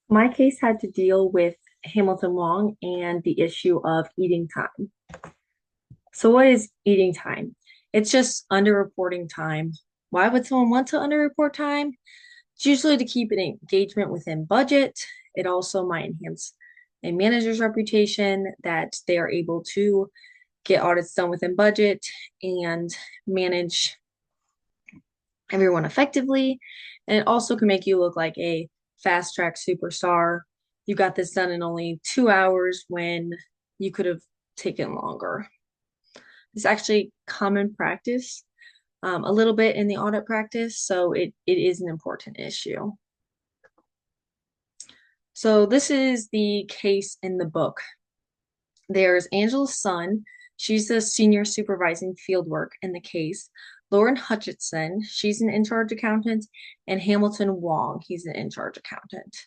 My case had to deal with Hamilton Wong and the issue of eating time. So, what is eating time? It's just underreporting time. Why would someone want to underreport time? It's usually to keep an engagement within budget. It also might enhance a manager's reputation that they are able to get audits done within budget and manage everyone effectively. And it also can make you look like a fast track superstar. You got this done in only 2 hours when you could have taken longer. It's actually common practice, a little bit in the audit practice, so it is an important issue. So this is the case in the book. There's Angela's son. She's the senior supervising fieldwork in the case. Lauren Hutchinson, she's an in-charge accountant, and Hamilton Wong, he's an in-charge accountant.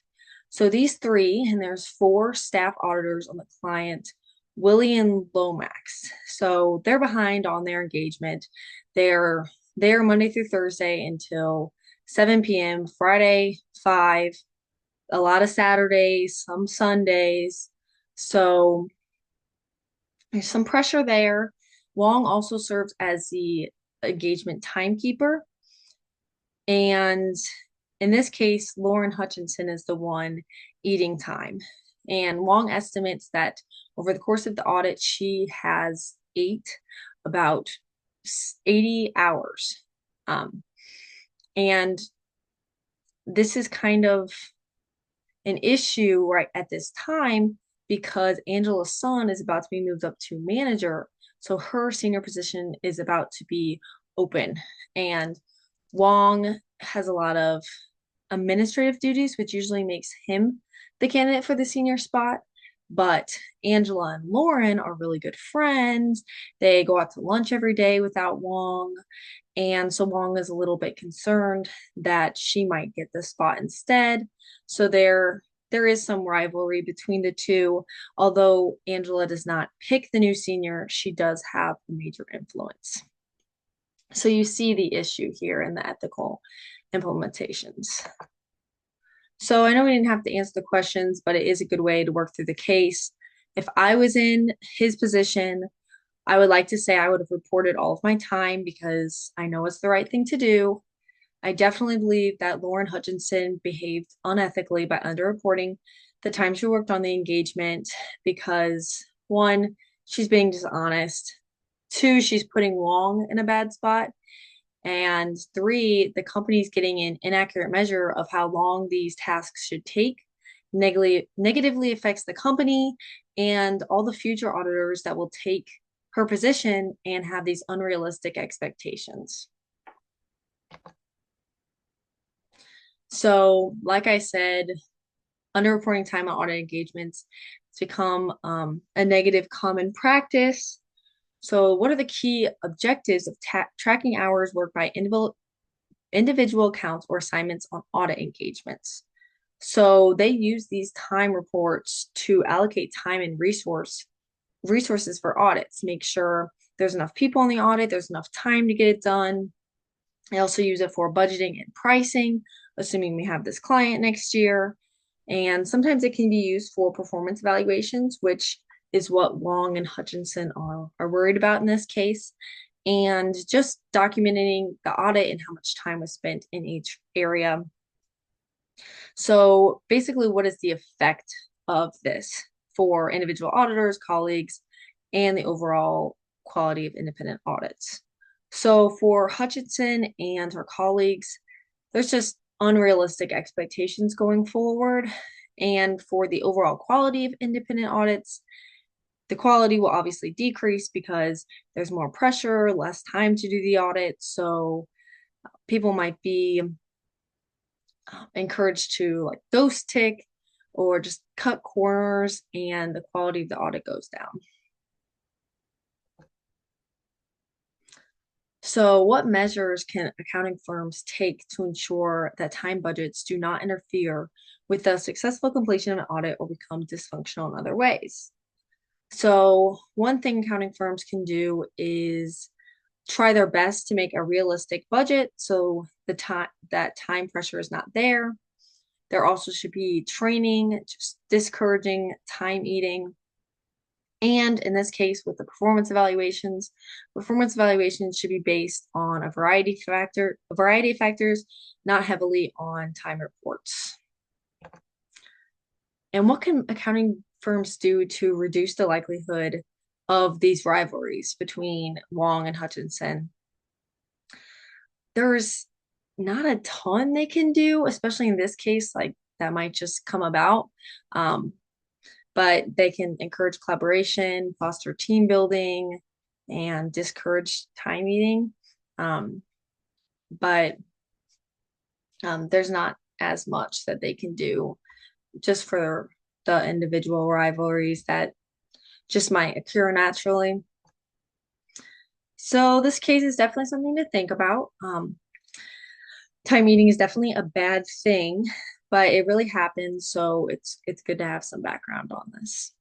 So these three, and there's four staff auditors on the client, Willie and Lomax. So they're behind on their engagement. They're there Monday through Thursday until 7 p.m., Friday, 5, a lot of Saturdays, some Sundays. So there's some pressure there. Wong also serves as the engagement timekeeper. And in this case, Lauren Hutchinson is the one eating time. And Wong estimates that over the course of the audit, she has ate about 80 hours. And this is kind of an issue right at this time because Angela's son is about to be moved up to manager. So her senior position is about to be open. And Wong has a lot of administrative duties, which usually makes him the candidate for the senior spot. But Angela and Lauren are really good friends. They go out to lunch every day without Wong. And so Wong is a little bit concerned that she might get the spot instead. So there is some rivalry between the two. Although Angela does not pick the new senior, she does have a major influence. So you see the issue here in the ethical implementations. So I know we didn't have to answer the questions, but it is a good way to work through the case. If I was in his position, I would like to say I would have reported all of my time because I know it's the right thing to do. I definitely believe that Lauren Hutchinson behaved unethically by underreporting the time she worked on the engagement because one, she's being dishonest. Two, she's putting Wong in a bad spot. And three, the company's getting an inaccurate measure of how long these tasks should take, negatively affects the company and all the future auditors that will take her position and have these unrealistic expectations. So, like I said, underreporting time on audit engagements has become a negative common practice. So, what are the key objectives of tracking hours worked by individual accounts or assignments on audit engagements? So, they use these time reports to allocate time and resources for audits, make sure there's enough people in the audit, there's enough time to get it done. They also use it for budgeting and pricing, assuming we have this client next year. And sometimes it can be used for performance evaluations, which is what Wong and Hutchinson are worried about in this case. And just documenting the audit and how much time was spent in each area. So basically, what is the effect of this for individual auditors, colleagues, and the overall quality of independent audits? So for Hutchinson and her colleagues, there's just unrealistic expectations going forward. And for the overall quality of independent audits, the quality will obviously decrease because there's more pressure, less time to do the audit. So people might be encouraged to like ghost tick or just cut corners, and the quality of the audit goes down. So, what measures can accounting firms take to ensure that time budgets do not interfere with the successful completion of an audit or become dysfunctional in other ways? So, one thing accounting firms can do is try their best to make a realistic budget so the time that time pressure is not there. There also should be training, just discouraging time eating. And in this case, with the performance evaluations should be based on a variety of factors, not heavily on time reports. And what can accounting firms do to reduce the likelihood of these rivalries between Wong and Hutchinson? There's not a ton they can do, especially in this case, like that might just come about. Um, but they can encourage collaboration, foster team building, and discourage time eating. Um, but there's not as much that they can do just for the individual rivalries that just might occur naturally. So this case is definitely something to think about. Time eating is definitely a bad thing, but it really happens, so it's good to have some background on this.